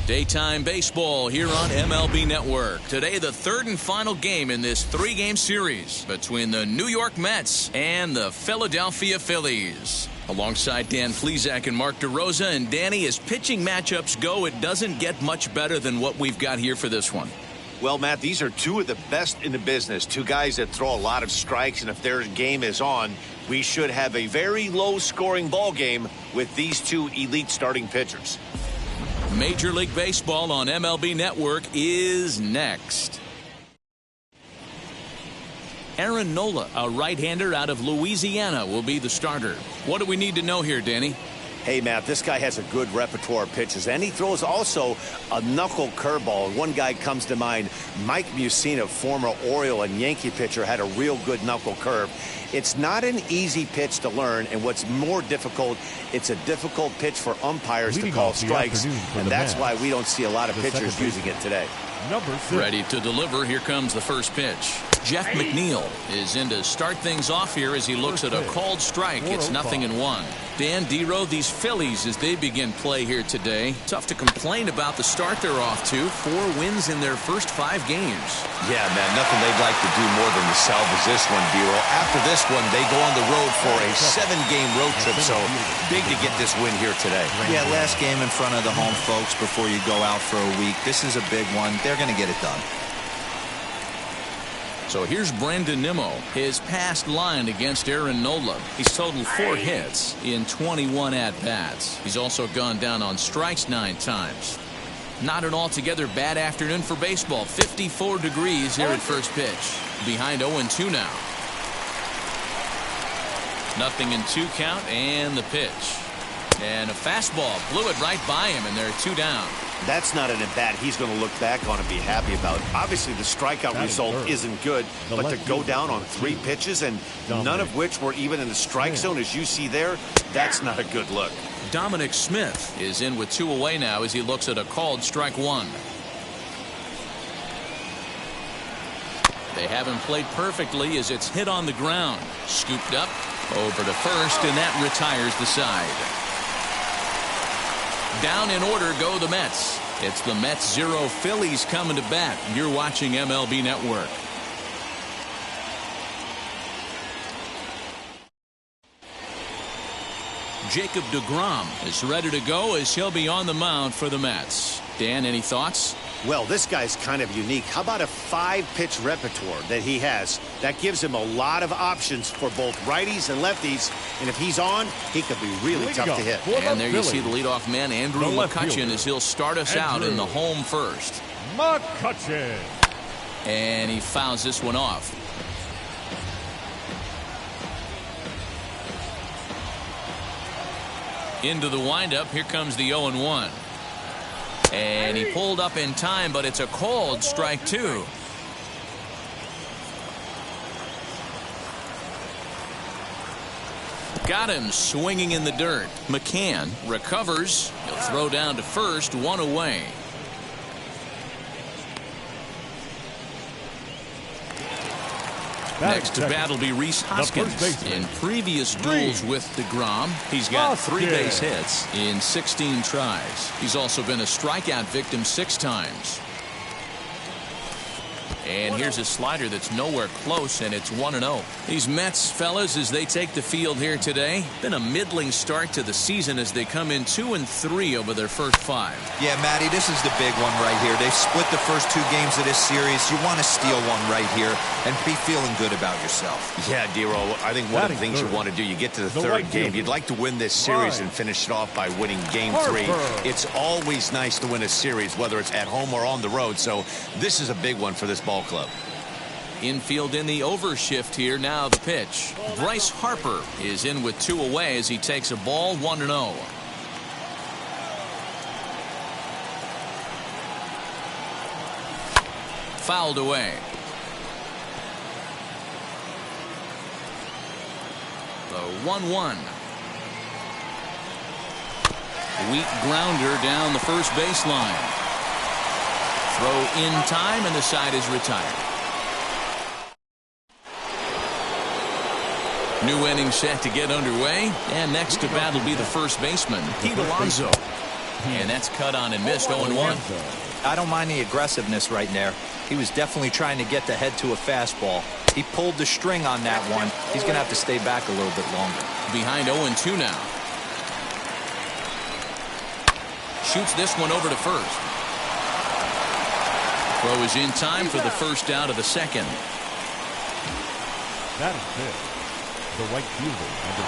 Daytime baseball here on MLB Network. Today, the third and final game in this three-game series between the New York Mets and the Philadelphia Phillies. Alongside Dan Plesac and Mark DeRosa, and Danny, as pitching matchups go, it doesn't get much better than what we've got here for this one. Well, Matt, these are two of the best in the business. Two guys that throw a lot of strikes, and if their game is on, we should have a very low-scoring ball game with these two elite starting pitchers. Major League Baseball on MLB Network is next. Aaron Nola, a right-hander out of Louisiana, will be the starter. What do we need to know here, Danny? Hey, Matt, this guy has a good repertoire of pitches, and he throws also a knuckle curveball. One guy comes to mind, Mike Mussina, former Oriole and Yankee pitcher, had a real good knuckle curve. It's not an easy pitch to learn, and what's more difficult, it's a difficult pitch for umpires to call strikes, and that's why we don't see a lot of pitchers using it today. Ready to deliver. Here comes the first pitch. Jeff McNeil is in to start things off here as he looks at a called strike. It's 0-1. Dan Dero, these Phillies, as they begin play here today, tough to complain about the start they're off to. 4 wins in their first 5 games. Yeah, man, nothing they'd like to do more than to salvage this one, Dero. After this one, they go on the road for a 7-game road trip, so big to get this win here today. Yeah, last game in front of the home folks before you go out for a week. This is a big one. They're going to get it done. So here's Brandon Nimmo, his past line against Aaron Nola. He's totaled 4 hits in 21 at-bats. He's also gone down on strikes 9 times. Not an altogether bad afternoon for baseball. 54 degrees here at first pitch. Behind 0-2 now. 0-2 count, and the pitch. And a fastball blew it right by him, and they're 2 down. That's not an at-bat he's going to look back on and be happy about. Obviously, the strikeout result isn't good, but to go down on 3 pitches and none of which were even in the strike zone, as you see there, that's not a good look. Dominic Smith is in with 2 away now as he looks at a called strike 1. They have him played perfectly as it's hit on the ground. Scooped up over to first, and that retires the side. Down in order go the Mets. It's the Mets 0, Phillies coming to bat. You're watching MLB Network. Jacob Degrom is ready to go as he'll be on the mound for the Mets. Dan, any thoughts? Well, this guy's kind of unique. How about a 5-pitch repertoire that he has? That gives him a lot of options for both righties and lefties. And if he's on, he could be really tough to hit. And there you see the leadoff man, Andrew Mccutchen, as he'll start us out in the home first. Mccutchen. And he fouls this one off. Into the windup. Here comes the 0-1. And he pulled up in time, but it's a called strike 2. Got him swinging in the dirt. Mccann recovers. He'll throw down to first, 1 away. Next to bat will be Rhys Hoskins. In previous duels with Degrom, he's got 3 base hits in 16 tries. He's also been a strikeout victim 6 times. And here's a slider that's nowhere close, and it's 1-0. These Mets, fellas, as they take the field here today, been a middling start to the season as they come in 2-3 over their first 5. Yeah, Matty, this is the big one right here. They've split the first 2 games of this series. You want to steal one right here and be feeling good about yourself. Yeah, Dero, I think one of the things you want to do, you get to the 3rd game, you'd like to win this series and finish it off by winning game 3. It's always nice to win a series, whether it's at home or on the road, so this is a big one for this ball club. Infield in the overshift here. Now the pitch. Bryce Harper is in with 2 away as he takes a ball, 1-0. Fouled away. The 1-1. Weak grounder down the first baseline. Throw in time, and the side is retired. New inning set to get underway, and next to bat will be the first baseman, Pete Alonso. And that's cut on and missed 0-1. I don't mind the aggressiveness right there. He was definitely trying to get the head to a fastball. He pulled the string on that one. He's going to have to stay back a little bit longer. Behind 0-2 now. Shoots this one over to first. Throw is in time for the first out of the second. That is it. The right fielder, number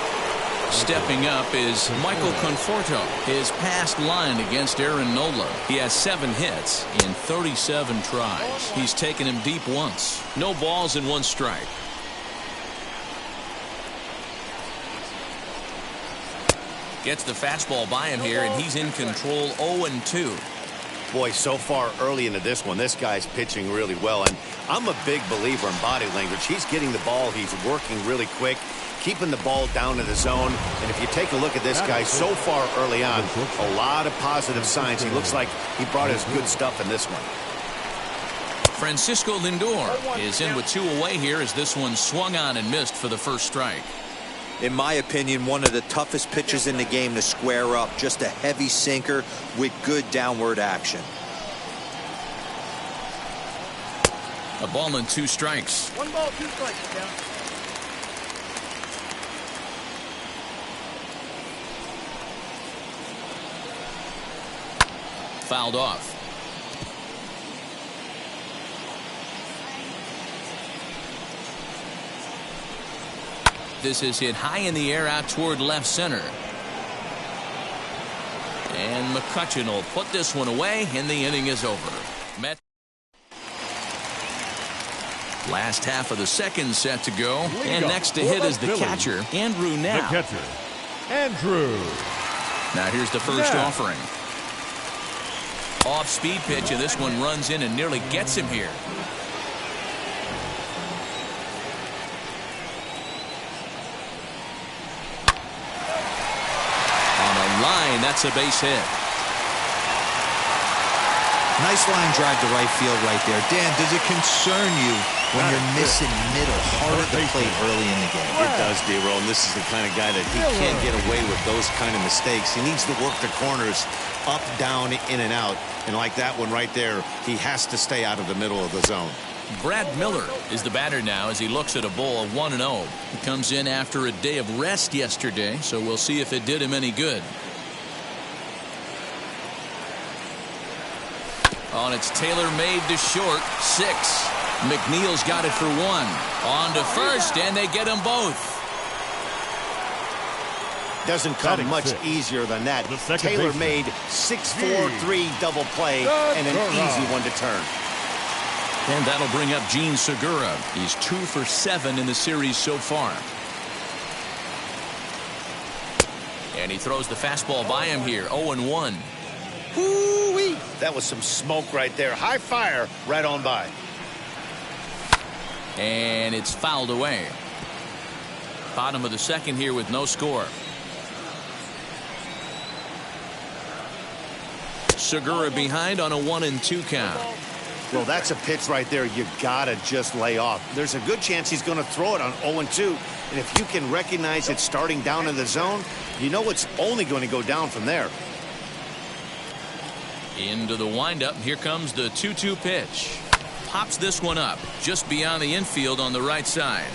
30. Stepping up is Michael Conforto. His past line against Aaron Nolan. He has 7 hits in 37 tries. He's taken him deep once. No balls and 1 strike. Gets the fastball by him here, and he's in control. 0-2. Boy, so far early into this one, this guy's pitching really well. And I'm a big believer in body language. He's getting the ball. He's working really quick, keeping the ball down to the zone. And if you take a look at this guy so far early on, a lot of positive signs. He looks like he brought his good stuff in this one. Francisco Lindor is in with 2 away here as this one swung on and missed for the first strike. In my opinion, one of the toughest pitches in the game to square up. Just a heavy sinker with good downward action. A ball and 2 strikes. 1 ball, 2 strikes. Down. Fouled off. This is hit high in the air out toward left center. And Mccutchen will put this one away, and the inning is over. Met. Last half of the second set to go. And next to hit is the catcher, Andrew now. The catcher, Andrew. Now here's the first offering. Off-speed pitch, and this one runs in and nearly gets him here. Line, that's a base hit. Nice line drive to right field right there. Dan, does it concern you when you're missing middle hard at the plate early in the game? It does, D-Roll, and this is the kind of guy that he can't get away with those kind of mistakes. He needs to work the corners up, down, in and out. And like that one right there, he has to stay out of the middle of the zone. Brad Miller is the batter now as he looks at a bowl of 1-0. He comes in after a day of rest yesterday, so we'll see if it did him any good. On it's Taylor made to short. 6. McNeil's got it for 1. On to first, and they get them both. Doesn't come much easier than that. Taylor made 6-4-3 double play and an easy one to turn. And that'll bring up Gene Segura. He's 2 for 7 in the series so far. And he throws the fastball by him here. 0-1. Woo-wee. That was some smoke right there. High fire right on by. And it's fouled away. Bottom of the second here with no score. Segura behind on a 1-2 count. Well, that's a pitch right there you gotta just lay off. There's a good chance he's going to throw it on 0-2. And if you can recognize it starting down in the zone, you know it's only going to go down from there. Into the windup. Here comes the 2-2 pitch. Pops this one up just beyond the infield on the right side.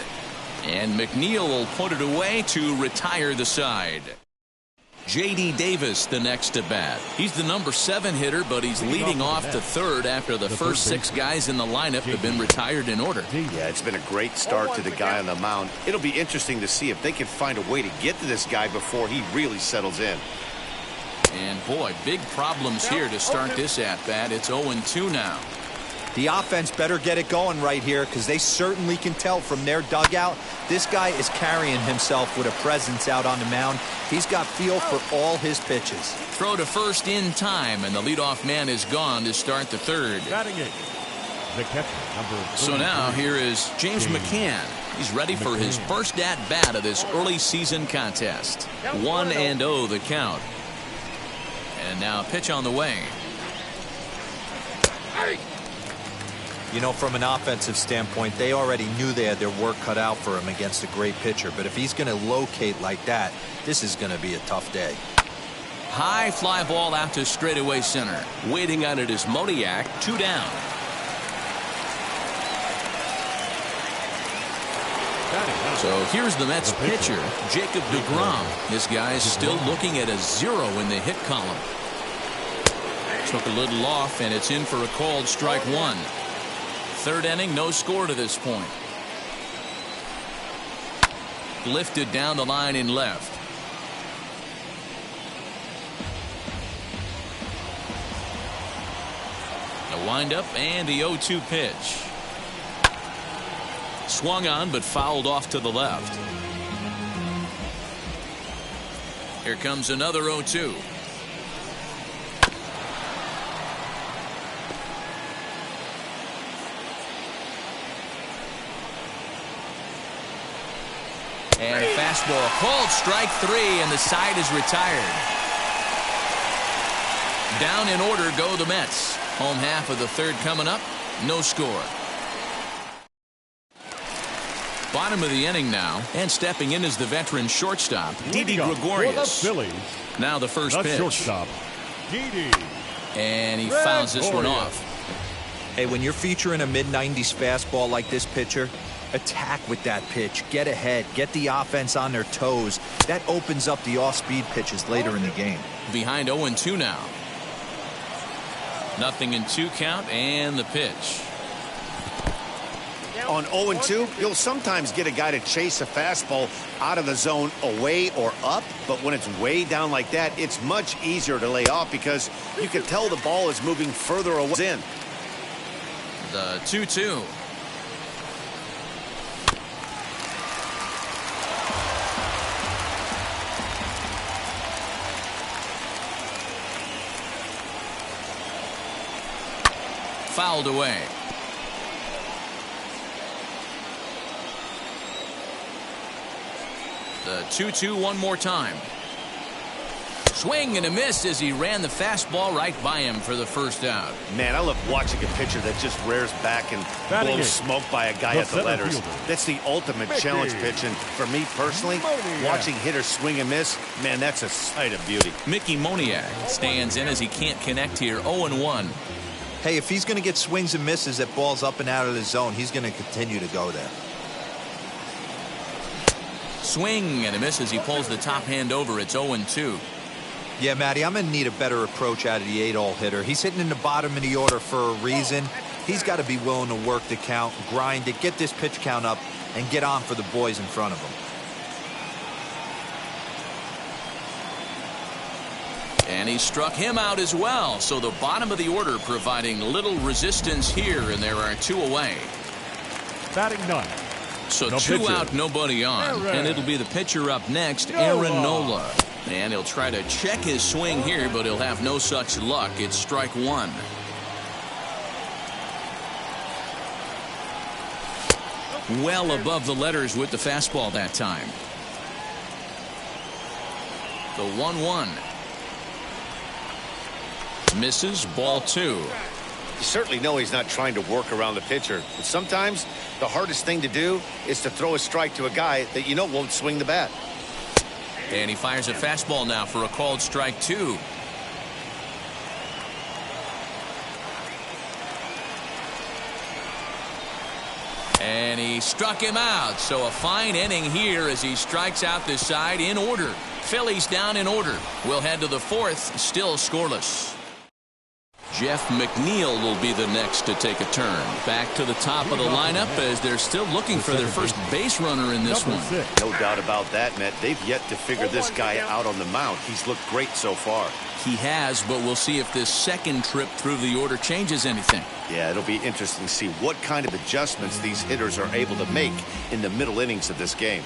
And McNeil will put it away to retire the side. J.D. Davis the next to bat. He's the number 7 hitter, but he's leading off the third after the first 6 guys in the lineup have been retired in order. Yeah, it's been a great start to the guy on the mound. It'll be interesting to see if they can find a way to get to this guy before he really settles in. And boy, big problems here to start this at-bat. It's 0-2 now. The offense better get it going right here because they certainly can tell from their dugout this guy is carrying himself with a presence out on the mound. He's got feel for all his pitches. Throw to first in time, and the leadoff man is gone to start the third. Batting it, the catcher, number 33. So now here is James Mccann. He's ready for his first at-bat of this early season contest. 1-0 the count. And now a pitch on the way. You know, from an offensive standpoint, they already knew they had their work cut out for him against a great pitcher. But if he's going to locate like that, this is going to be a tough day. High fly ball out to straightaway center. Waiting on it is Moniak. 2 down. So here's the Mets pitcher, Jacob Degrom. This guy's still looking at a 0 in the hit column. Took a little off, and it's in for a called strike 1. Third inning, no score to this point. Lifted down the line in left. The windup and the 0-2 pitch. Swung on but fouled off to the left. Here comes another 0-2. And a fastball called strike 3, and the side is retired. Down in order go the Mets. Home half of the third coming up. No score. Bottom of the inning now, and stepping in is the veteran shortstop, Didi Gregorius. Phillies. Now the first pitch. Shortstop, Didi. And he fouls this one off. Hey, when you're featuring a mid-90s fastball like this pitcher, attack with that pitch. Get ahead. Get the offense on their toes. That opens up the off-speed pitches later in the game. Behind 0-2 now. 0-2 count, and the pitch. On 0-2, you'll sometimes get a guy to chase a fastball out of the zone away or up, but when it's way down like that, it's much easier to lay off because you can tell the ball is moving further away. In. The 2-2. Fouled away. The 2-2 one more time. Swing and a miss as he ran the fastball right by him for the first out. Man, I love watching a pitcher that just rears back and blows smoke by a guy at the letters. That's the ultimate challenge pitch, and for me personally, watching hitters swing and miss, man, that's a sight of beauty. Mickey Moniak stands in as he can't connect here. 0-1. Hey, if he's going to get swings and misses at balls up and out of the zone, he's going to continue to go there. Swing and a miss as he pulls the top hand over. It's 0-2. Yeah, Matty, I'm going to need a better approach out of the 8-hole hitter. He's hitting in the bottom of the order for a reason. He's got to be willing to work the count, grind it, get this pitch count up, and get on for the boys in front of him. And he struck him out as well. So the bottom of the order providing little resistance here, and there are 2 away. Batting ninth. So 2 out, nobody on. And it'll be the pitcher up next, Aaron Nolan. And he'll try to check his swing here, but he'll have no such luck. It's strike 1. Well above the letters with the fastball that time. The 1-1. Misses, ball 2. You certainly know he's not trying to work around the pitcher, but sometimes the hardest thing to do is to throw a strike to a guy that you know won't swing the bat. And he fires a fastball now for a called strike 2. And he struck him out. So a fine inning here as he strikes out this side in order. Phillies down in order. We'll head to the 4th, still scoreless. Jeff McNeil will be the next to take a turn. Back to the top of the lineup as they're still looking for their first base runner in this one. No doubt about that, Matt. They've yet to figure this guy out on the mound. He's looked great so far. He has, but we'll see if this second trip through the order changes anything. Yeah, it'll be interesting to see what kind of adjustments these hitters are able to make in the middle innings of this game.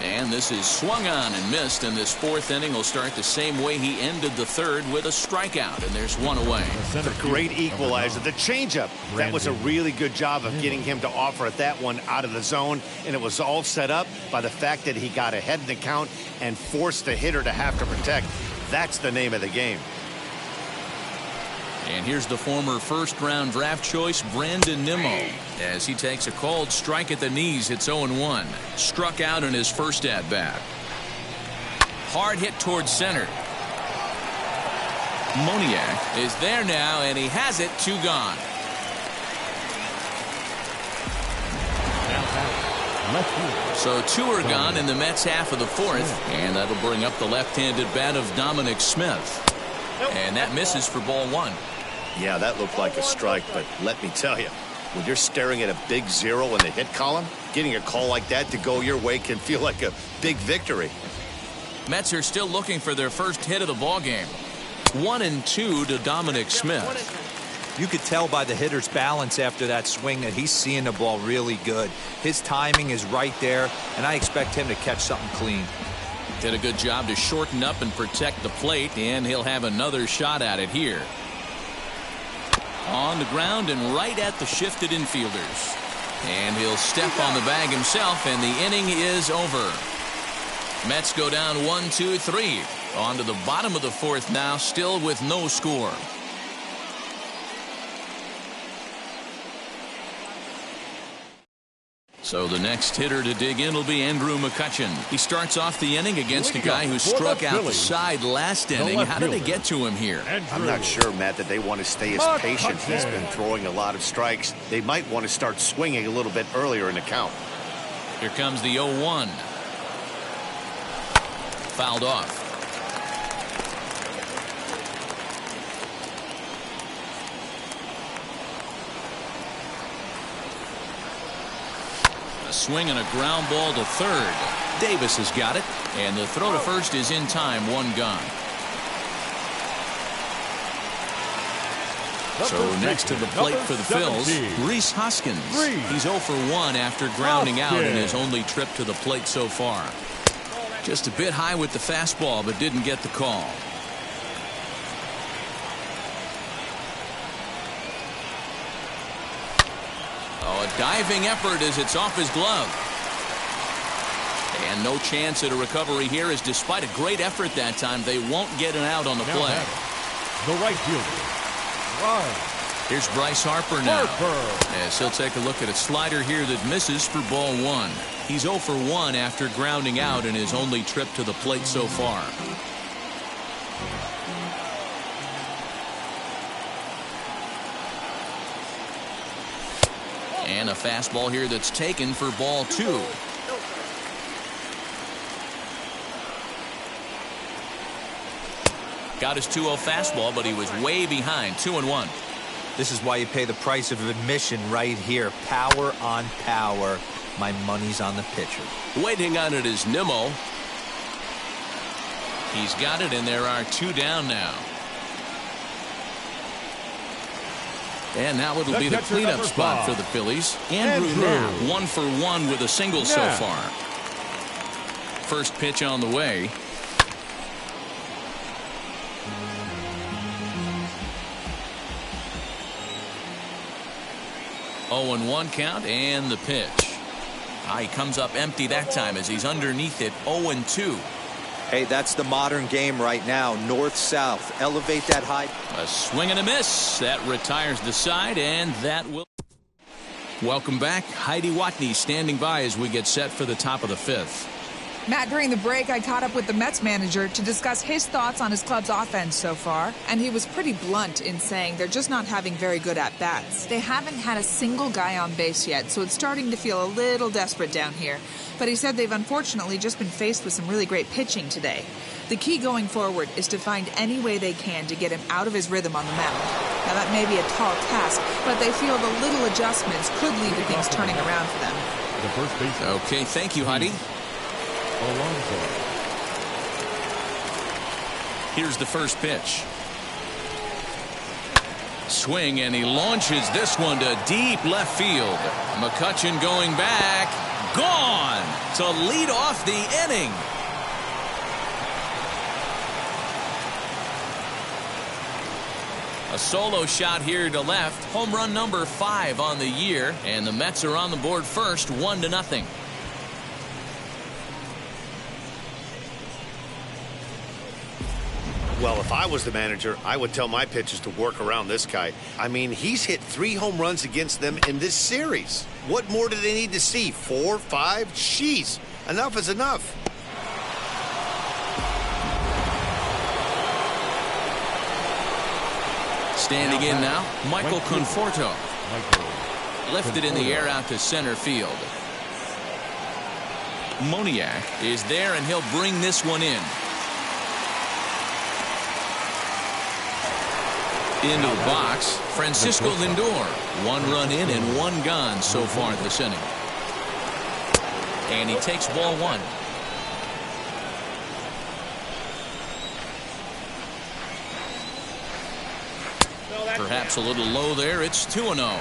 And this is swung on and missed, and this 4th inning will start the same way he ended the 3rd with a strikeout, and there's 1 away. The great equalizer, the changeup. That was a really good job of getting him to offer at that one out of the zone, and it was all set up by the fact that he got ahead in the count and forced the hitter to have to protect. That's the name of the game. And here's the former first-round draft choice, Brandon Nimmo, as he takes a called strike at the knees. It's 0-1. Struck out in his first at-bat. hard hit towards center. Moniak is there now, and he has it. 2 gone. So 2 are gone in the Mets half of the 4th, and that'll bring up the left-handed bat of Dominic Smith. And that misses for ball 1. Yeah, that looked like a strike, but let me tell you, when you're staring at a big 0 in the hit column, getting a call like that to go your way can feel like a big victory. Mets are still looking for their first hit of the ballgame. 1-2 to Dominic Smith. You could tell by the hitter's balance after that swing that he's seeing the ball really good. His timing is right there, and I expect him to catch something clean. Did a good job to shorten up and protect the plate, and he'll have another shot at it here. On the ground and right at the shifted infielders. And he'll step on the bag himself, and the inning is over. Mets go down 1-2-3. On to the bottom of the 4th now, still with no score. So the next hitter to dig in will be Andrew Mccutchen. He starts off the inning against a guy who struck out the side last inning. How did they get to him here? I'm not sure, Matt, that they want to stay as patient. He's been throwing a lot of strikes. They might want to start swinging a little bit earlier in the count. Here comes the 0-1. Fouled off. A swing and a ground ball to third. Davis has got it, and the throw to first is in time. 1 gone. So next to the plate for the Phils, Rhys Hoskins. He's 0 for 1 after grounding out in his only trip to the plate so far. Just a bit high with the fastball, but didn't get the call. Oh, a diving effort as it's off his glove. And no chance at a recovery here, as despite a great effort that time, they won't get an out on the play. The right fielder. Here's Bryce Harper now. As he'll take a look at a slider here that misses for ball 1. He's 0 for 1 after grounding out in his only trip to the plate so far. And a fastball here that's taken for ball 2. Got his 2-0 fastball, but he was way behind. 2-1. This is why you pay the price of admission right here. Power on power. My money's on the pitcher. Waiting on it is Nimmo. He's got it, and there are 2 down now. And now it'll be the cleanup spot for the Phillies. Andrew now 1 for 1 with a single so far. First pitch on the way. 0-1 count, and the pitch. He comes up empty that time as he's underneath it. 0-2. Hey, that's the modern game right now. North-south. Elevate that high. A swing and a miss. That retires the side, and that will. Welcome back. Heidi Watney standing by as we get set for the top of the 5th. Matt, during the break, I caught up with the Mets manager to discuss his thoughts on his club's offense so far, and he was pretty blunt in saying they're just not having very good at-bats. They haven't had a single guy on base yet, so it's starting to feel a little desperate down here. But he said they've unfortunately just been faced with some really great pitching today. The key going forward is to find any way they can to get him out of his rhythm on the mound. Now, that may be a tall task, but they feel the little adjustments could lead to things turning around for them. The first base. Okay, thank you, Heidi. Here's the first pitch. Swing, and he launches this one to deep left field. Mccutchen going back. Gone to lead off the inning. A solo shot here to left. Home run number 5 on the year. And the Mets are on the board first, 1-0. Well, if I was the manager, I would tell my pitchers to work around this guy. I mean, he's hit 3 home runs against them in this series. What more do they need to see? 4, 5? Jeez, enough is enough. Standing in now, Michael Conforto. Lifted in the air out to center field. Moniak is there, and he'll bring this one in. Into the box, Francisco Lindor. 1 run in and 1 gone so far this inning. And he takes ball 1. Perhaps a little low there. It's 2-0.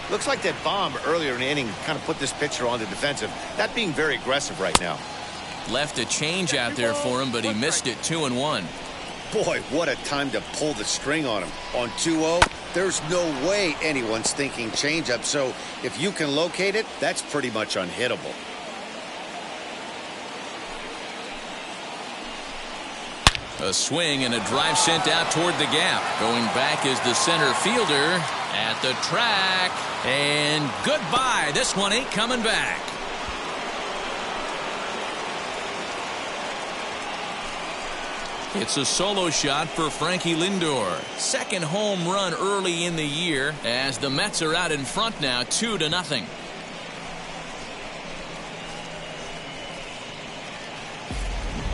Looks like that bomb earlier in the inning kind of put this pitcher on the defensive. Not being very aggressive right now. Left a change out there for him, but he missed it. 2-1. Boy, what a time to pull the string on him. On 2-0, there's no way anyone's thinking changeup. So if you can locate it, that's pretty much unhittable. A swing and a drive sent out toward the gap. Going back is the center fielder at the track. And goodbye. This one ain't coming back. It's a solo shot for Frankie Lindor. Second home run early in the year as the Mets are out in front now 2-0.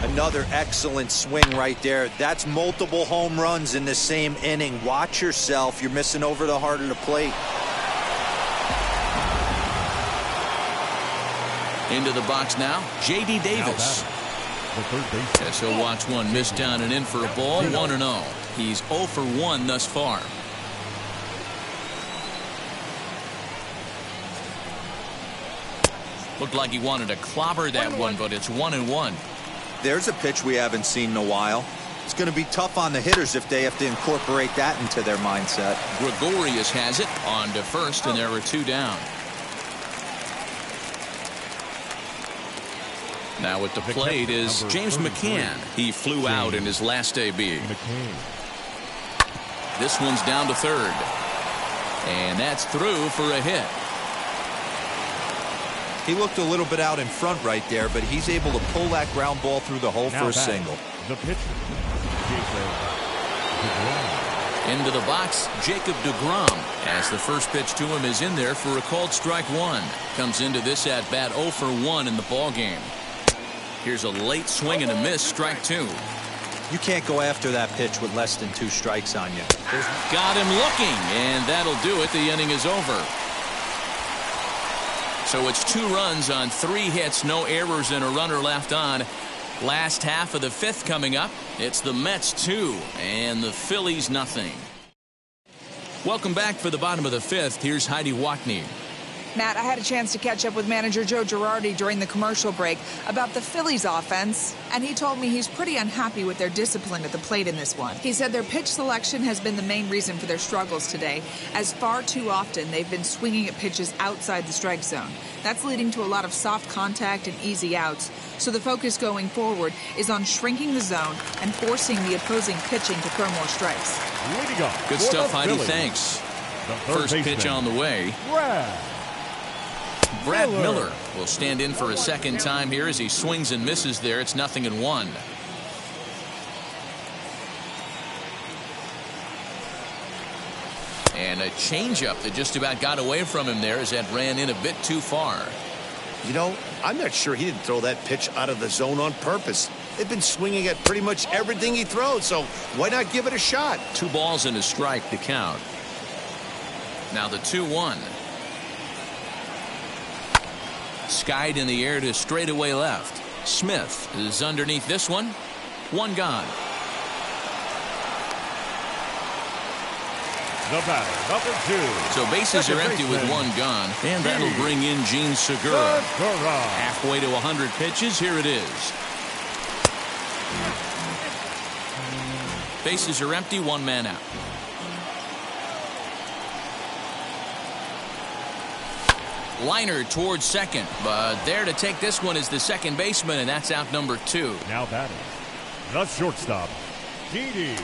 Another excellent swing right there. That's multiple home runs in the same inning. Watch yourself. You're missing over the heart of the plate. Into the box now, J.D. Davis. Yes, he'll watch one miss down and in for a ball. 1-0. He's 0 for 1 thus far. Looked like he wanted to clobber that one, but it's 1-1. There's a pitch we haven't seen in a while. It's going to be tough on the hitters if they have to incorporate that into their mindset. Gregorius has it on to first, and there are 2 down. Now at the plate is James Mccann. He flew out in his last AB. This one's down to third. And that's through for a hit. He looked a little bit out in front right there, but he's able to pull that ground ball through the hole for a single. The pitcher, Into the box, Jacob Degrom, as the first pitch to him is in there for a called strike 1. Comes into this at bat 0 for 1 in the ball game. Here's a late swing and a miss, strike 2. You can't go after that pitch with less than 2 strikes on you. Got him looking, and that'll do it. The inning is over. So it's 2 runs on 3 hits, no errors, and a runner left on. Last half of the 5th coming up. It's the Mets 2 and the Phillies nothing. Welcome back for the bottom of the 5th. Here's Heidi Watney. Matt, I had a chance to catch up with manager Joe Girardi during the commercial break about the Phillies offense, and he told me he's pretty unhappy with their discipline at the plate in this one. He said their pitch selection has been the main reason for their struggles today, as far too often they've been swinging at pitches outside the strike zone. That's leading to a lot of soft contact and easy outs, so the focus going forward is on shrinking the zone and forcing the opposing pitching to throw more strikes. Good stuff, Heidi. Thanks. First pitch on the way. Brad Miller will stand in for a second time here as he swings and misses there. It's 0-1. And a changeup that just about got away from him there as that ran in a bit too far. You know, I'm not sure he didn't throw that pitch out of the zone on purpose. They've been swinging at pretty much everything he throws, so why not give it a shot? 2 balls and a strike to count. Now the 2-1. Skied in the air to straightaway left. Smith is underneath this one. 1 gone. The batter, number 2. So bases are empty with 1 gone, and that'll bring in Gene Segura. Halfway to 100 pitches. Here it is. Bases are empty. 1 man out. Liner towards second, but there to take this one is the second baseman, and that's out number 2. Now batting, the shortstop, Didi.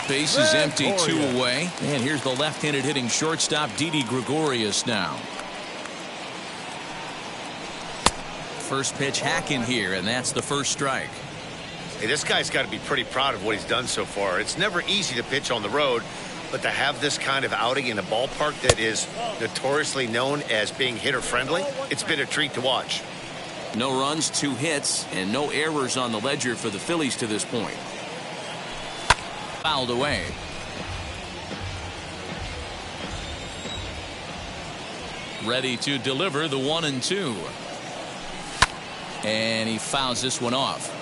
Bases empty, 2 away, and here's the left-handed hitting shortstop, Didi Gregorius now. First pitch hacking here, and that's the first strike. Hey, this guy's got to be pretty proud of what he's done so far. It's never easy to pitch on the road, but to have this kind of outing in a ballpark that is notoriously known as being hitter-friendly, it's been a treat to watch. No runs, 2 hits, and no errors on the ledger for the Phillies to this point. Fouled away. Ready to deliver the 1-2. And he fouls this one off.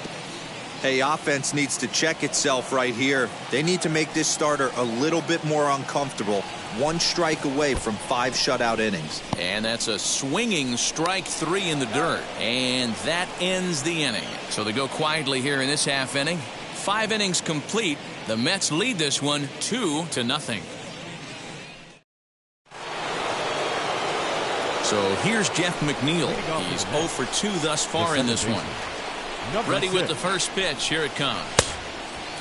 Hey, offense needs to check itself right here. They need to make this starter a little bit more uncomfortable. 1 strike away from 5 shutout innings. And that's a swinging strike 3 in the dirt. And that ends the inning. So they go quietly here in this half inning. 5 innings complete. The Mets lead this one 2-0. So here's Jeff McNeil. He's 0 for 2 thus far in this one. Ready with the first pitch. Here it comes.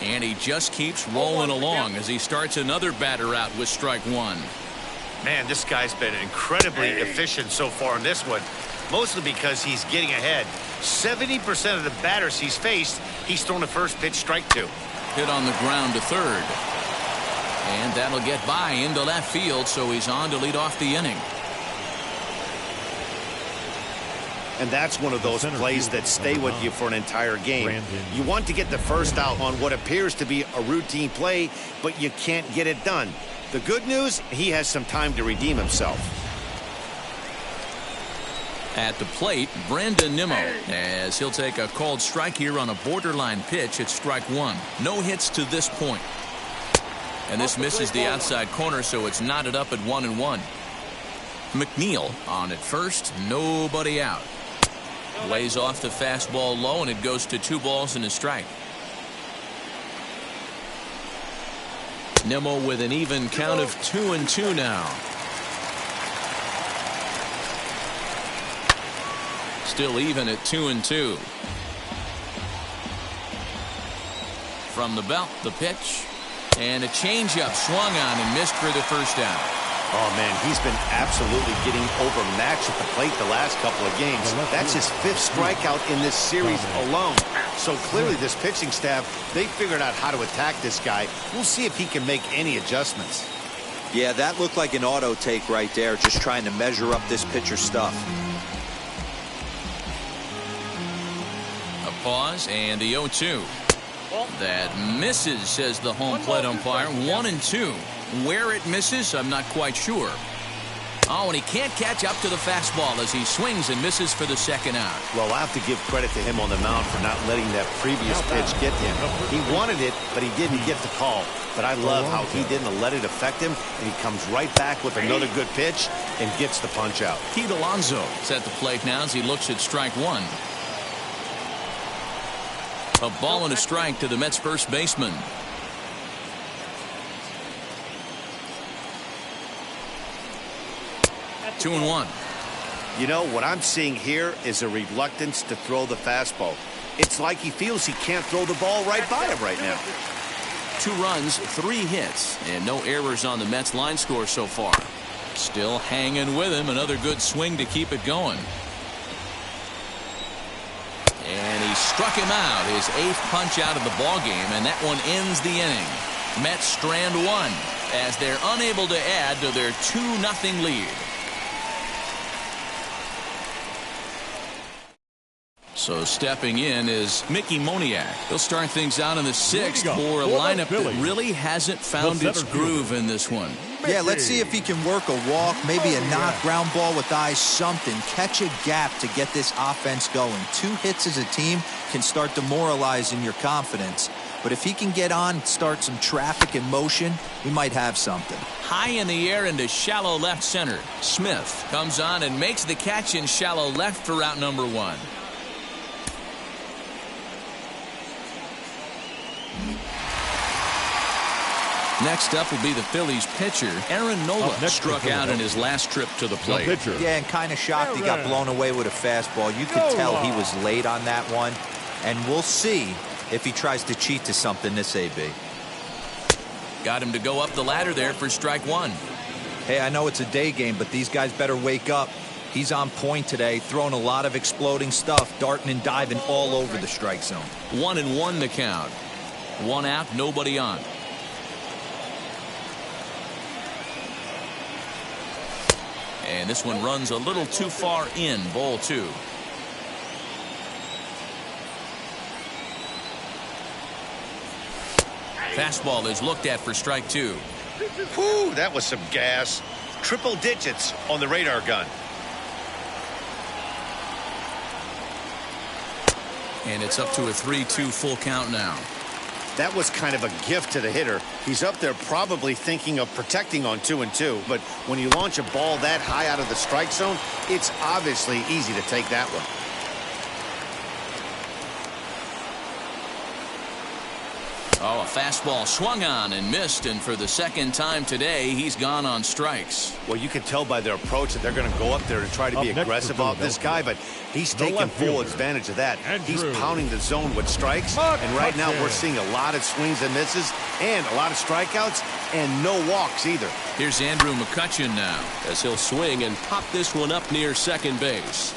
And he just keeps rolling along as he starts another batter out with strike 1. Man, this guy's been incredibly efficient so far in this one, mostly because he's getting ahead. 70% of the batters he's faced, he's thrown a first pitch strike to. Hit on the ground to third. And that'll get by into left field, so he's on to lead off the inning. And that's one of those plays that stay with you for an entire game. You want to get the first out on what appears to be a routine play, but you can't get it done. The good news, he has some time to redeem himself. At the plate, Brendan Nimmo, as he'll take a called strike here on a borderline pitch at strike 1. No hits to this point. And this misses the outside corner, so it's knotted up at 1-1. McNeil on at first, nobody out. Lays off the fastball low, and it goes to 2 balls and a strike. Nimmo with an even count of 2-2 now. Still even at 2-2. From the belt, the pitch, and a changeup swung on and missed for the first down. Oh, man, he's been absolutely getting overmatched at the plate the last couple of games. That's his 5th strikeout in this series alone. So clearly this pitching staff, they figured out how to attack this guy. We'll see if he can make any adjustments. Yeah, that looked like an auto take right there, just trying to measure up this pitcher's stuff. A pause and the 0-2. That misses, says the home plate umpire. 1-2. Where it misses, I'm not quite sure. Oh, and he can't catch up to the fastball as he swings and misses for the second out. Well, I have to give credit to him on the mound for not letting that previous pitch get him. He wanted it, but he didn't get the call. But I love how he didn't let it affect him, and he comes right back with another good pitch and gets the punch out. Pete Alonso is at the plate now as he looks at strike 1. A ball and a strike to the Mets first baseman. 2-1. You know, what I'm seeing here is a reluctance to throw the fastball. It's like he feels he can't throw the ball right by him right now. 2 runs, 3 hits, and no errors on the Mets line score so far. Still hanging with him. Another good swing to keep it going. And he struck him out, his 8th punch out of the ball game, and that one ends the inning. Mets strand 1 as they're unable to add to their 2-0 lead. So stepping in is Mickey Moniak. He'll start things out in the 6th for a lineup that really hasn't found its groove in this one. Yeah, let's see if he can work a walk, maybe a knock, ground ball with eyes, something. Catch a gap to get this offense going. 2 hits as a team can start demoralizing your confidence. But if he can get on, start some traffic in motion, we might have something. High in the air into shallow left center. Smith comes on and makes the catch in shallow left for out number 1. Next up will be the Phillies pitcher. Aaron Nolan struck out in his last trip to the plate. Yeah, and kind of shocked he got blown away with a fastball. You could tell he was late on that one. And we'll see if he tries to cheat to something this AB. Got him to go up the ladder there for strike 1. Hey, I know it's a day game, but these guys better wake up. He's on point today, throwing a lot of exploding stuff, darting and diving all over the strike zone. 1-1 the count. One out, nobody on. And this one runs a little too far in. Ball 2. Fastball is looked at for strike 2. Whew, that was some gas. Triple digits on the radar gun. And it's up to a 3-2 full count now. That was kind of a gift to the hitter. He's up there probably thinking of protecting on 2-2. But when you launch a ball that high out of the strike zone, it's obviously easy to take that one. Oh, a fastball swung on and missed, and for the second time today, he's gone on strikes. Well, you can tell by their approach that they're going to go up there and try to be aggressive off this guy, but he's taking full advantage of that. He's pounding the zone with strikes, and right now we're seeing a lot of swings and misses and a lot of strikeouts and no walks either. Here's Andrew Mccutchen now, as he'll swing and pop this one up near second base.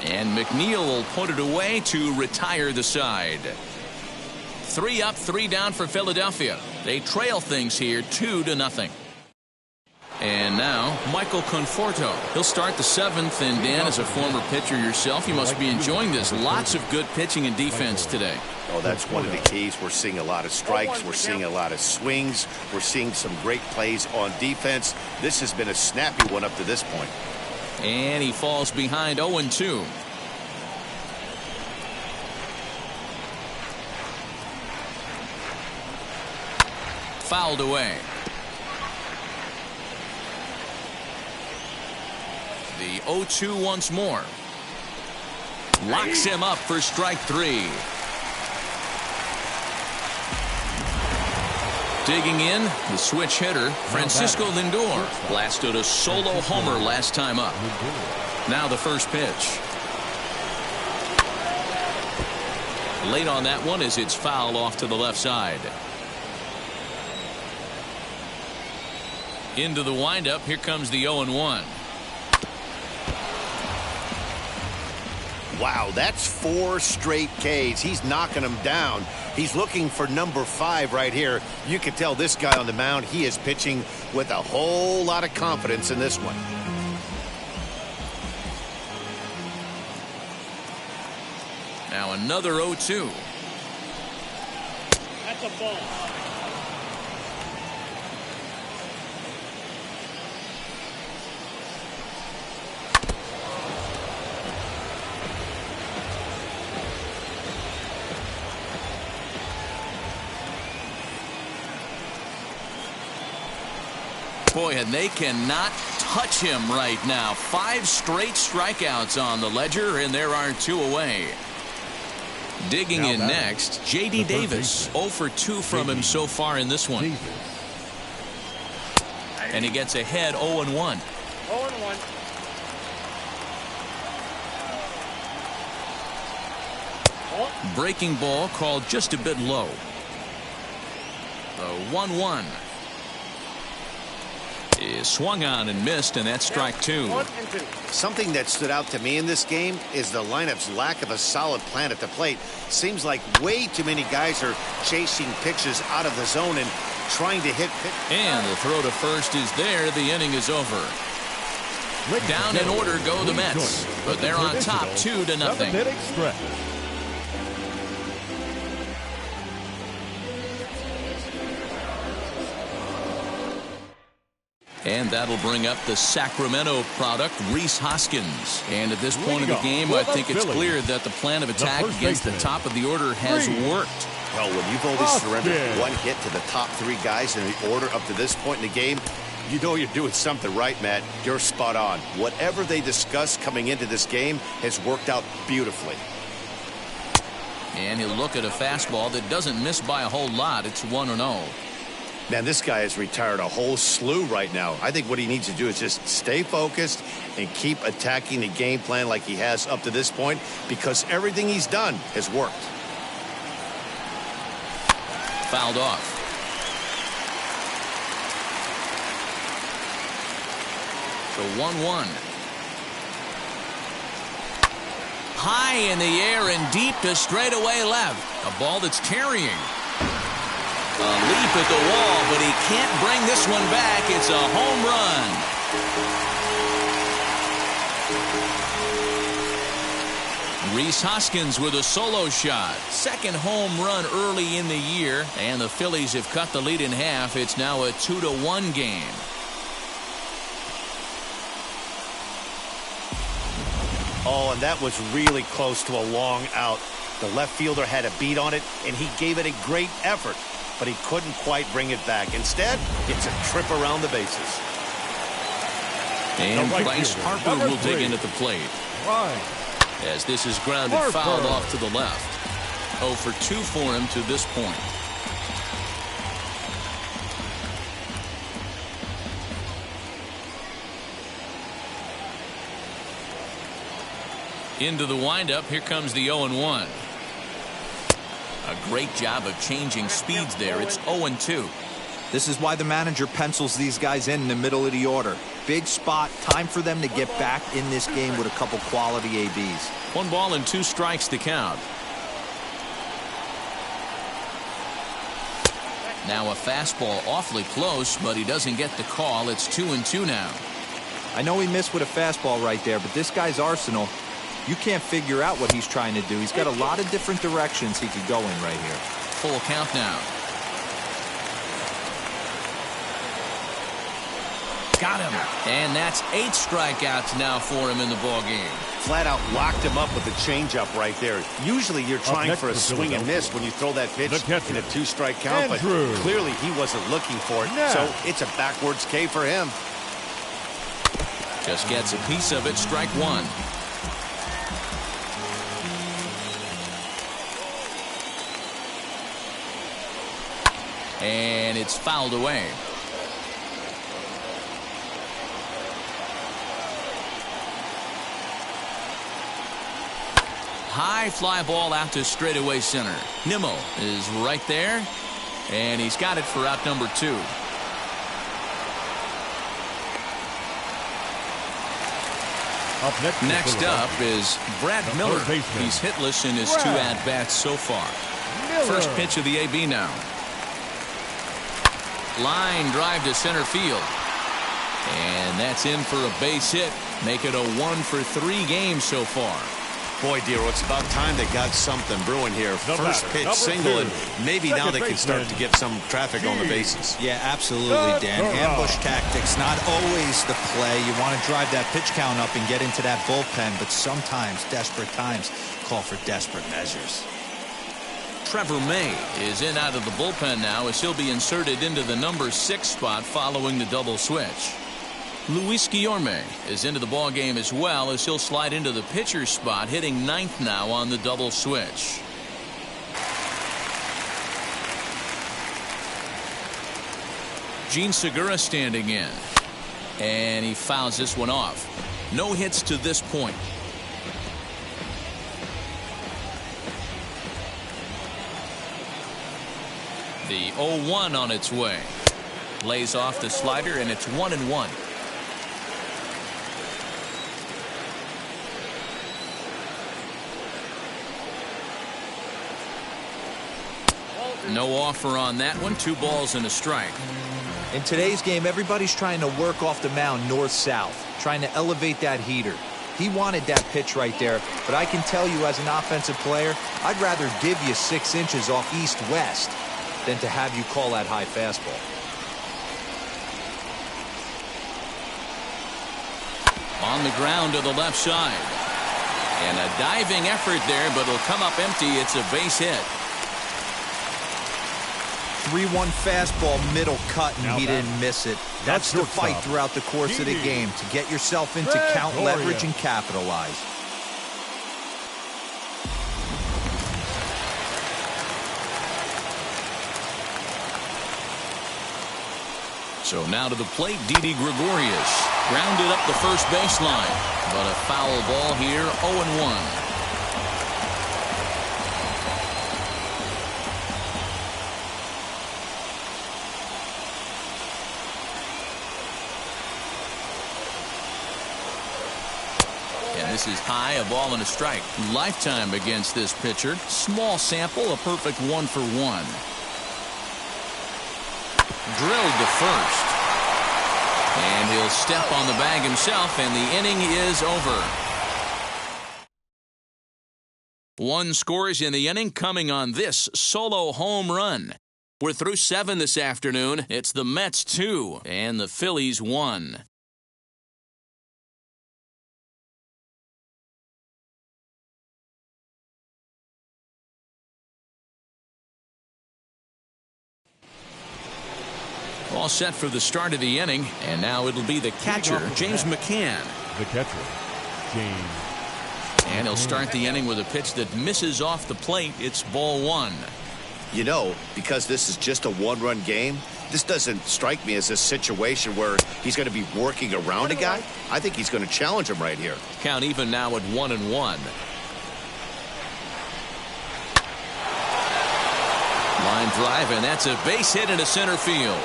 and McNeil will put it away to retire the side. 3 up, 3 down for Philadelphia. They trail things here 2-0. And now Michael Conforto. He'll start the 7th. And Dan, as a former pitcher yourself, you must be enjoying this. Lots of good pitching and defense today. Oh, that's one of the keys. We're seeing a lot of strikes. We're seeing a lot of swings. We're seeing some great plays on defense. This has been a snappy one up to this point. And he falls behind 0-2. Fouled away. The 0-2 once more. Locks him up for strike 3. Digging in, the switch hitter, Francisco Lindor, blasted a solo homer last time up. Now the first pitch. Late on that one as it's fouled off to the left side. Into the windup, here comes the 0-1. Wow, that's 4 straight Ks. He's knocking them down. He's looking for number 5 right here. You can tell this guy on the mound, he is pitching with a whole lot of confidence in this one. Now another 0-2. That's a ball. Boy, and they cannot touch him right now. 5 straight strikeouts on the ledger, and there are 2 away. Digging in next, J.D. Davis. 0 for 2 from him so far in this one. And he gets ahead 0-1. 0-1. Breaking ball called just a bit low. The 1-1. Is swung on and missed, and that's strike 2. Something that stood out to me in this game is the lineup's lack of a solid plan at the plate. Seems like way too many guys are chasing pitches out of the zone and trying to hit. And the throw to first is there. The inning is over. Down in order go the Mets, but they're on top 2-0. And that'll bring up the Sacramento product, Rhys Hoskins. And at this point of the game, I think it's clear that the plan of attack against the top of the order has worked. Well, when you've only surrendered 1 hit to the top 3 guys in the order up to this point in the game, you know you're doing something right, Matt. You're spot on. Whatever they discussed coming into this game has worked out beautifully. And he'll look at a fastball that doesn't miss by a whole lot. It's 1-0. Man, this guy has retired a whole slew right now. I think what he needs to do is just stay focused and keep attacking the game plan like he has up to this point, because everything he's done has worked. Fouled off. So 1-1. high in the air and deep to straightaway left. A ball that's carrying. A leap at the wall, but he can't bring this one back. It's a home run. Rhys Hoskins with a solo shot. Second home run early in the year, and the Phillies have cut the lead in half. It's now a 2-1 game. Oh, and that was really close to a long out. The left fielder had a beat on it, and he gave it a great effort, but he couldn't quite bring it back. Instead, it's a trip around the bases. And right Bryce fielder, Harper will dig three. in at the plate. Right. As this is grounded Harper. fouled off to the left. 0 for 2 for him to this point. Into the windup. Here comes the 0-1. A great job of changing speeds there. It's 0-2. This is why the manager pencils these guys in the middle of the order. Big spot. Time for them to get back in this game with a couple quality ABs. 1 ball and 2 strikes to count. Now a fastball awfully close, but he doesn't get the call. It's 2-2 now. I know he missed with a fastball right there, but this guy's arsenal, you can't figure out what he's trying to do. He's got a lot of different directions he could go in right here. Full count now. Got him. And that's 8 strikeouts now for him in the ball game. Flat out locked him up with a changeup right there. Usually you're trying next for a for swing and miss Philadelphia. when you throw that pitch Mccutchen. in a 2-strike count, Andrew. but clearly he wasn't looking for it. Yeah. So it's a backwards K for him. Just gets a piece of it. Strike 1. And it's fouled away. High fly ball out to straightaway center. Nimmo is right there, and he's got it for out number 2. Up next, Next up is Brad the Miller. third baseman. He's hitless in his Brad 2 at-bats so far. Miller. First pitch of the AB now. Line drive to center field. And that's in for a base hit. Make it a 1 for 3 games so far. Boy, Dero, it's about time they got something brewing here. The First batter, pitch number single, 2. and maybe now Second they can start baseman. to get some traffic on the bases. Yeah, absolutely, Dan. Degrom. Ambush tactics, not always the play. You want to drive that pitch count up and get into that bullpen, but sometimes desperate times call for desperate measures. Trevor May is in out of the bullpen now as he'll be inserted into the number 6 spot following the double switch. Luis Guillorme is into the ball game as well as he'll slide into the pitcher's spot, hitting 9th now on the double switch. Gene Segura standing in, and he fouls this one off. No hits to this point. The 0-1 on its way. Lays off the slider, and it's 1-1. No offer on that one. 2 balls and a strike. In today's game, everybody's trying to work off the mound north-south, trying to elevate that heater. He wanted that pitch right there, but I can tell you as an offensive player, I'd rather give you 6 inches off east-west than to have you call that high fastball. On the ground to the left side. And a diving effort there, but it'll come up empty. It's a base hit. 3-1 fastball, middle cut, and Now he back. didn't miss it. That's the shortstop. fight throughout the course of the Didi. game, to get yourself into count, Gregorio. leverage, and capitalize. So now to the plate, Didi Gregorius. Grounded up the first baseline. But a foul ball here, 0-1. And This is high, a ball and a strike. Lifetime against this pitcher. Small sample, a perfect 1 for 1. Drilled to first. And he'll step on the bag himself, and the inning is over. 1 scores in the inning coming on this solo home run. We're through 7 this afternoon. It's the Mets 2 and the Phillies 1. All set for the start of the inning, and now it'll be the catcher, James Mccann. The catcher, James. And he'll start the inning with a pitch that misses off the plate. It's ball 1. You know, because this is just a one-run game, this doesn't strike me as a situation where he's going to be working around a guy. I think he's going to challenge him right here. Count even now at 1-1. Line drive, and that's a base hit into center field.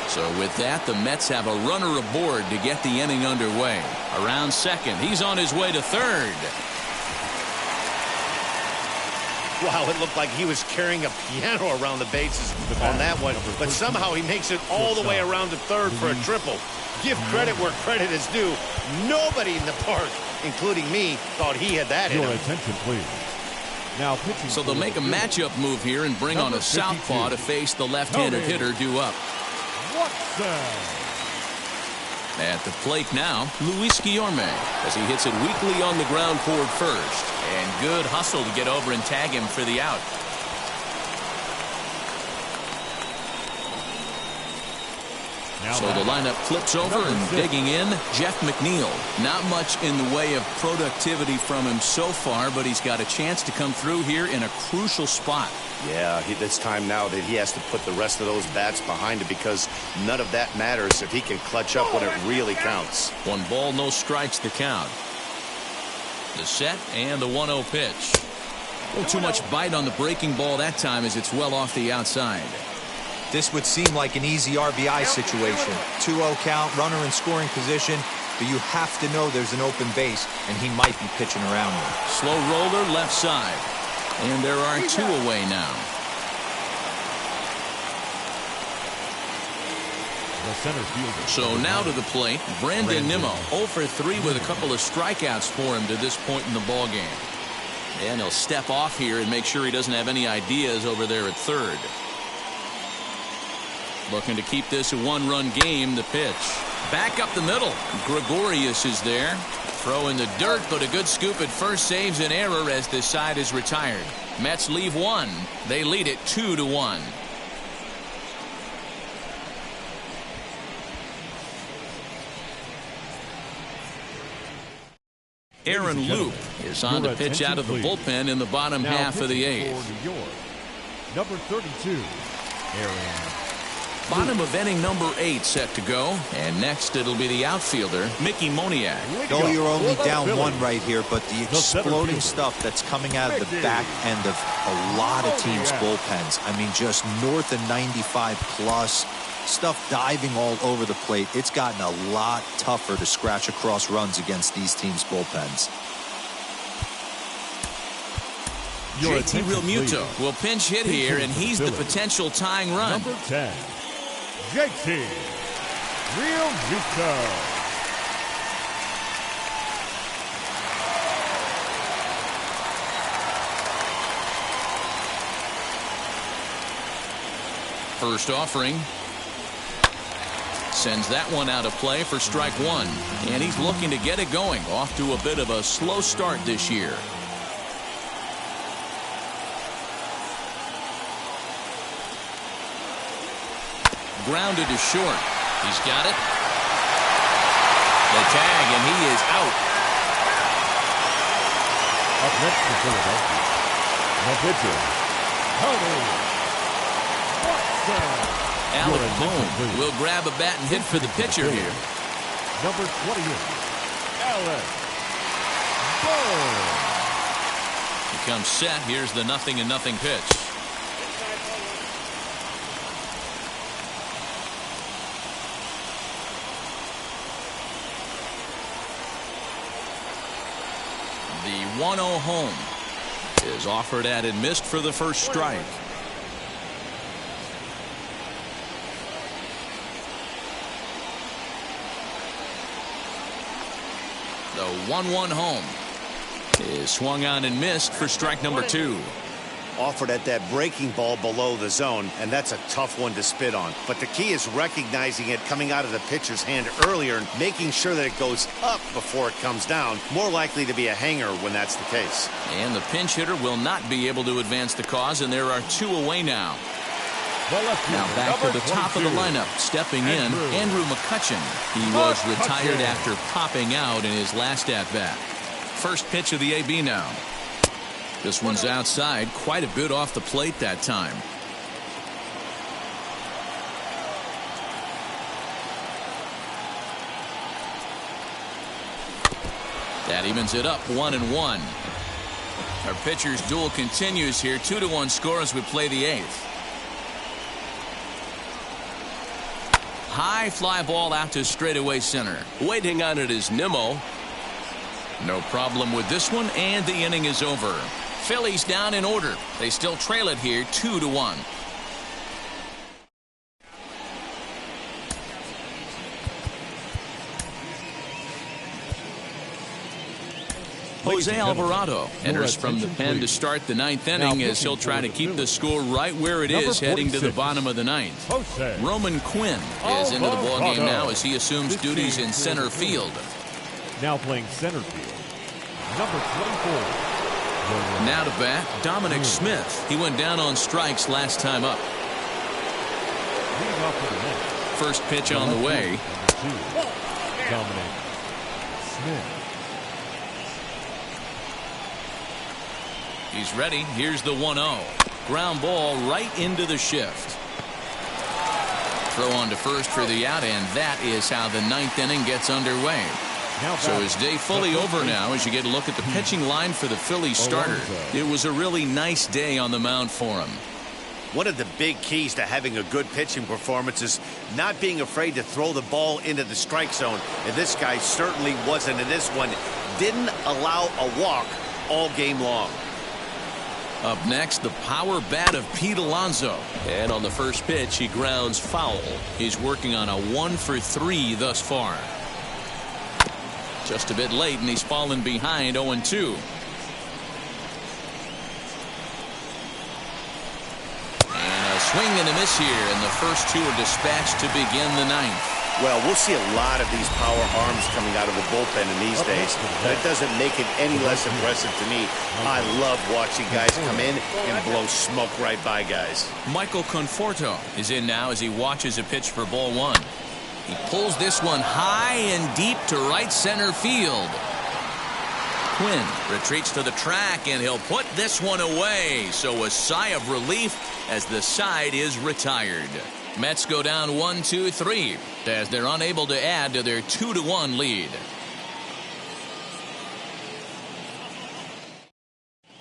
So with that, the Mets have a runner aboard to get the inning underway. Around second, he's on his way to third. Wow, it looked like he was carrying a piano around the bases on that one, but somehow he makes it all the way around to third for a triple. Give credit where credit is due. Nobody in the park, including me, thought he had that in him. Your attention, please. Now pitching. So they'll make a matchup move here and bring on a southpaw to face the left-handed hitter due up. At the plate now, Luis Guillorme, as he hits it weakly on the ground toward first. And good hustle to get over and tag him for the out. So the lineup flips over, and digging in, Jeff McNeil. Not much in the way of productivity from him so far, but he's got a chance to come through here in a crucial spot. Yeah, it's time now that he has to put the rest of those bats behind him, because none of that matters if he can clutch up when it really counts. 1 ball, no strikes the count. The set and the 1-0 pitch. A little too much bite on the breaking ball that time as it's well off the outside. This would seem like an easy RBI situation. 2-0 count, runner in scoring position, but you have to know there's an open base, and he might be pitching around you. Slow roller left side. And there are 2 away now. The center fielder. So now to the plate, Brandon Nimmo. 0 for 3 with a couple of strikeouts for him to this point in the ball game. And he'll step off here and make sure he doesn't have any ideas over there at third. Looking to keep this a 1-run game. The pitch. Back up the middle. Gregorius is there. Throw in the dirt, but a good scoop at first saves an error as this side is retired. Mets leave 1. They lead it 2-1. Aaron Loop is on to pitch out of the bullpen in the bottom half of the 8th. Number 32, Aaron. Bottom of inning number 8 set to go. And next it'll be the outfielder, Mickey Moniak. No, you're only down 1 right here, but the exploding stuff that's coming out of the back end of a lot of teams' bullpens. I mean, just north of 95 plus. Stuff diving all over the plate. It's gotten a lot tougher to scratch across runs against these teams' bullpens. JT Realmuto will pinch hit here, and he's the potential tying run. Number 10, JT Realmuto. First offering. Sends that one out of play for strike 1. And he's looking to get it going. Off to a bit of a slow start this year. Grounded to short. He's got it. The tag, and he is out. Up next for Philadelphia, the pitcher, Tony Watson. Alec Bohm will grab a bat and hit for the pitcher here. Number 28, Alec Bohm. He comes set. Here's the 0-0 pitch. 1-0 home. Is offered at and missed for the first strike. The 1-1 home is swung on and missed for strike number 2. Offered at that breaking ball below the zone, and that's a tough one to spit on. But the key is recognizing it coming out of the pitcher's hand earlier and making sure that it goes up before it comes down. More likely to be a hanger when that's the case. And the pinch hitter will not be able to advance the cause, and there are 2 away now. Now back to the top of the lineup. Stepping in, Andrew Mccutchen. He was retired after popping out in his last at-bat. First pitch of the AB now. This one's outside, quite a bit off the plate that time. That evens it up 1-1. Our pitcher's duel continues here. 2-1 score as we play the 8th. High fly ball out to straightaway center. Waiting on it is Nimmo. No problem with this one, and the inning is over. Phillies down in order. They still trail it here 2-1. Jose Alvarado enters from the pen to start the 9th inning as he'll try to keep the score right where it is heading to the bottom of the 9th. Roman Quinn is into the ballgame now as he assumes duties in center field. Now playing center field, number 24. Now to bat, Dominic Smith. He went down on strikes last time up. First pitch on the way. Dominic Smith. He's ready. Here's the 1-0. Ground ball right into the shift. Throw on to first for the out, and that is how the 9th inning gets underway. So his day fully over now as you get a look at the pitching line for the Phillies starter. It was a really nice day on the mound for him. One of the big keys to having a good pitching performance is not being afraid to throw the ball into the strike zone. And this guy certainly wasn't in this one. Didn't allow a walk all game long. Up next, the power bat of Pete Alonso. And on the first pitch, he grounds foul. He's working on a 1-for-3 thus far. Just a bit late, and he's fallen behind 0-2. And a swing and a miss here, and the first 2 are dispatched to begin the 9th. Well, we'll see a lot of these power arms coming out of the bullpen in these days. But it doesn't make it any less impressive to me. I love watching guys come in and blow smoke right by guys. Michael Conforto is in now as he watches a pitch for ball 1. He pulls this one high and deep to right center field. Quinn retreats to the track, and he'll put this one away. So a sigh of relief as the side is retired. Mets go down 1-2-3 as they're unable to add to their 2-1 lead.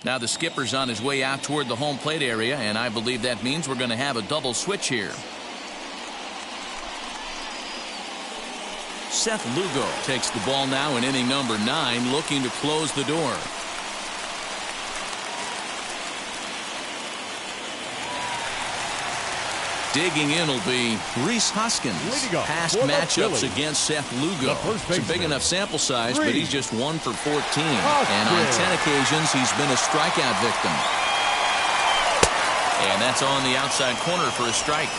Now the skipper's on his way out toward the home plate area, and I believe that means we're going to have a double switch here. Seth Lugo takes the ball now in inning number 9, looking to close the door. Digging in will be Rhys Hoskins. Past matchups against Seth Lugo. It's a big enough sample size, but he's just 1 for 14. And on 10 occasions, he's been a strikeout victim. And that's on the outside corner for a strike.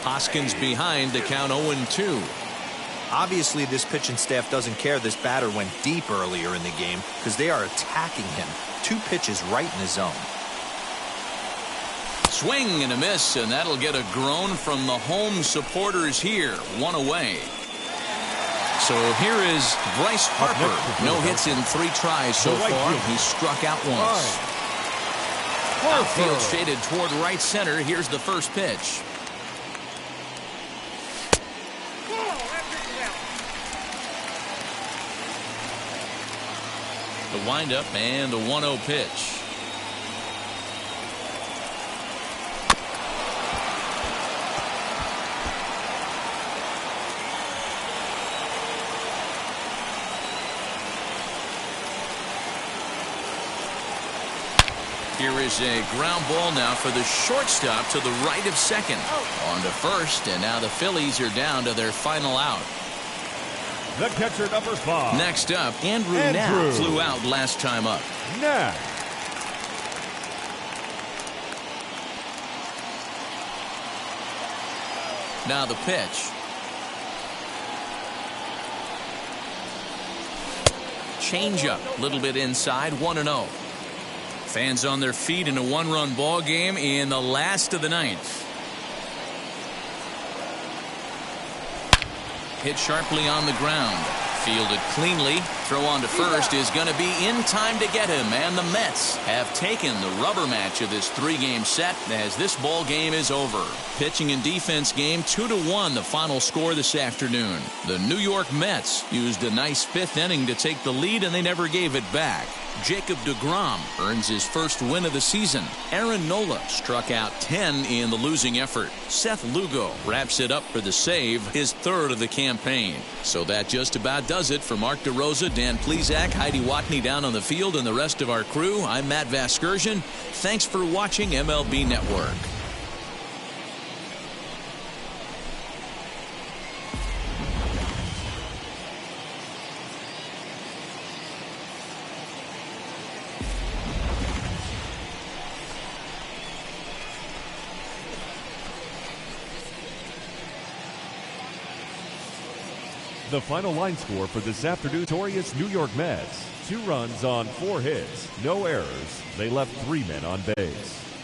Hoskins behind to count 0-2. Obviously, this pitching staff doesn't care this batter went deep earlier in the game because they are attacking him. 2 pitches right in his zone. Swing and a miss, and that'll get a groan from the home supporters here. 1 away. So here is Bryce Harper. No hits in 3 tries so far. He's struck out once. Outfield shaded toward right center. Here's the first pitch. The windup and the 1-0 pitch. Here is a ground ball now for the shortstop to the right of second. On to first, and now the Phillies are down to their final out. The catcher, number 5. Next up, Andrew Knapp flew out last time up. Knapp. Now the pitch. Changeup, a little bit inside, 1-0. Fans on their feet in a one-run ball game in the last of the ninth. Hit sharply on the ground. Fielded cleanly. Throw on to first is going to be in time to get him. And the Mets have taken the rubber match of this 3-game set as this ball game is over. Pitching and defense game 2-1 the final score this afternoon. The New York Mets used a nice 5th inning to take the lead and they never gave it back. Jacob Degrom earns his first win of the season. Aaron Nola struck out 10 in the losing effort. Seth Lugo wraps it up for the save, his 3rd of the campaign. So that just about does it for Mark DeRosa, Dan Plesac, Heidi Watney down on the field, and the rest of our crew. I'm Matt Vasgersian. Thanks for watching MLB Network. The final line score for this afternoon's victorious New York Mets. 2 runs on 4 hits, no errors. They left 3 men on base.